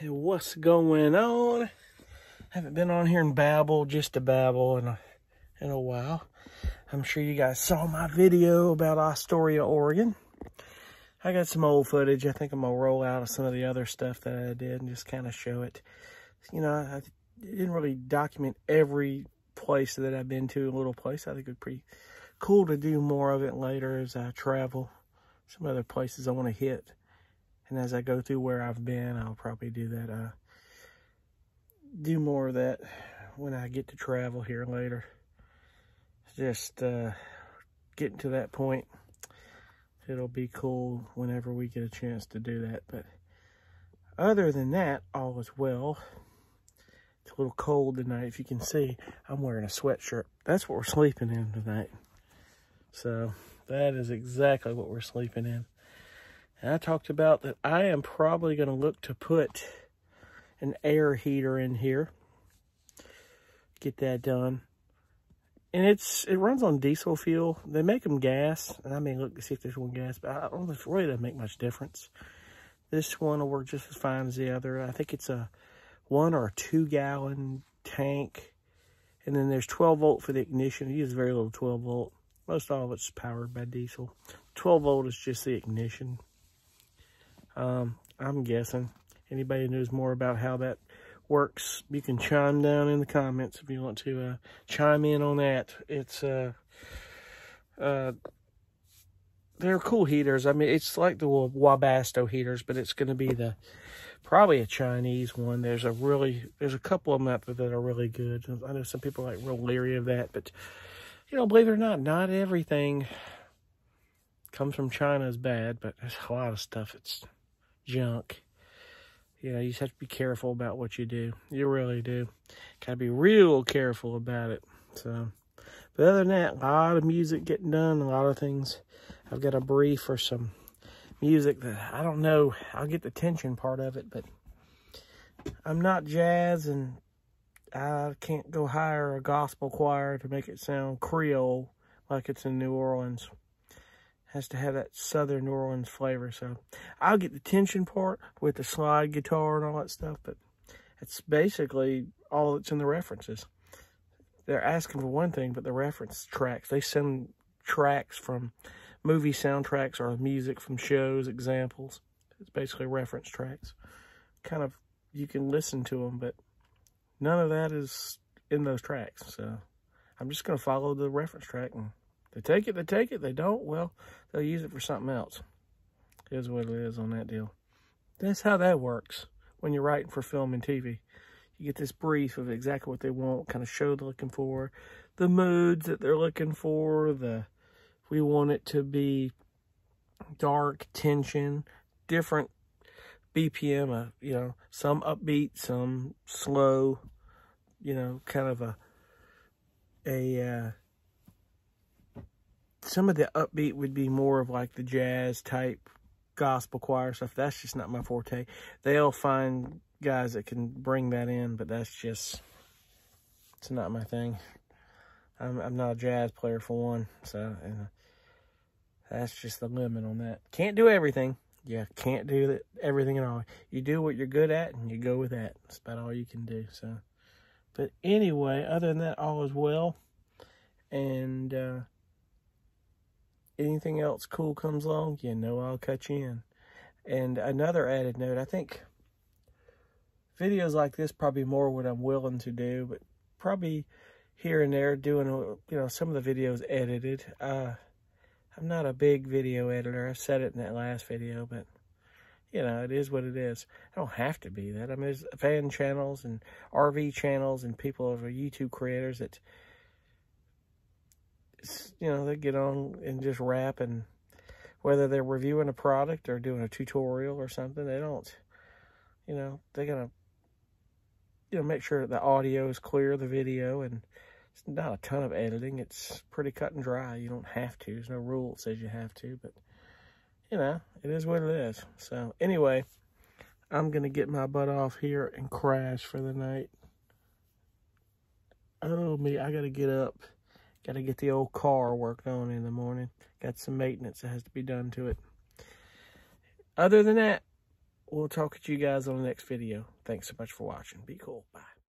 What's going on? Haven't been on here and babble, just to babble in a while. I'm sure you guys saw my video about Astoria, Oregon. I got some old footage. I think I'm gonna roll out of some of the other stuff that I did and just kind of show it. You know, I didn't really document every place that I've been to, a little place. I think it would be pretty cool to do more of it later as I travel. Some other places I want to hit. And as I go through where I've been, I'll probably do that. Do more of that when I get to travel here later. Just getting to that point. It'll be cool whenever we get a chance to do that. But other than that, all is well. It's a little cold tonight. If you can see, I'm wearing a sweatshirt. That's what we're sleeping in tonight. So that is exactly what we're sleeping in. And I talked about that I am probably going to look to put an air heater in here. Get that done. And it runs on diesel fuel. They make them gas. And I mean, look to see if there's one gas. But I don't know if it really doesn't make much difference. This one will work just as fine as the other. I think it's a 1 or 2 gallon tank. And then there's 12 volt for the ignition. It uses very little 12 volt. Most all of it's powered by diesel. 12 volt is just the ignition. I'm guessing. Anybody who knows more about how that works, you can chime down in the comments if you want to chime in on that. It's they're cool heaters. I mean, it's like the Wabasto heaters, but it's going to be probably a Chinese one. There's a couple of them out there that are really good. I know some people are like real leery of that, but you know, believe it or not everything comes from China is bad, but there's a lot of stuff that's junk. You know, you just have to be careful about what you do. You really do. Gotta be real careful about it. So, but other than that, a lot of music getting done, a lot of things. I've got a brief for some music that I don't know. I'll get the tension part of it, but I'm not jazz, and I can't go hire a gospel choir to make it sound Creole like it's in New Orleans. Has to have that Southern New Orleans flavor. So I'll get the tension part with the slide guitar and all that stuff, but it's basically all that's in the references. They're asking for one thing, but the reference tracks, they send tracks from movie soundtracks or music from shows, examples. It's basically reference tracks. Kind of, you can listen to them, but none of that is in those tracks. So I'm just going to follow the reference track, and they take it, they take it. They don't, well, they'll use it for something else. It is what it is on that deal. That's how that works when you're writing for film and TV. You get this brief of exactly what they want, kind of show they're looking for, the moods that they're looking for, we want it to be dark, tension, different BPM, you know, some upbeat, some slow, you know, kind of some of the upbeat would be more of like the jazz type gospel choir stuff. That's just not my forte. They'll find guys that can bring that in, but it's not my thing. I'm not a jazz player for one, so that's just the limit on that. Can't do everything. Yeah, can't do everything at all. You do what you're good at, and you go with that. That's about all you can do. So, but anyway, other than that, all is well. And anything else cool comes along, you know I'll cut you in. And another added note, I think videos like this probably more what I'm willing to do, but probably here and there doing, you know, some of the videos edited. I'm not a big video editor. I said it in that last video, but you know, it is what it is. I don't have to be that. I mean, there's fan channels and RV channels and people over YouTube creators that, you know, they get on and just rap, and whether they're reviewing a product or doing a tutorial or something, they don't, you know, they're gonna, you know, make sure that the audio is clear, the video, and it's not a ton of editing. It's pretty cut and dry. You don't have to. There's no rule that says you have to, but you know, it is what it is. So anyway, I'm gonna get my butt off here and crash for the night. Oh me, I gotta get up. Got to get the old car worked on in the morning. Got some maintenance that has to be done to it. Other than that, we'll talk to you guys on the next video. Thanks so much for watching. Be cool. Bye.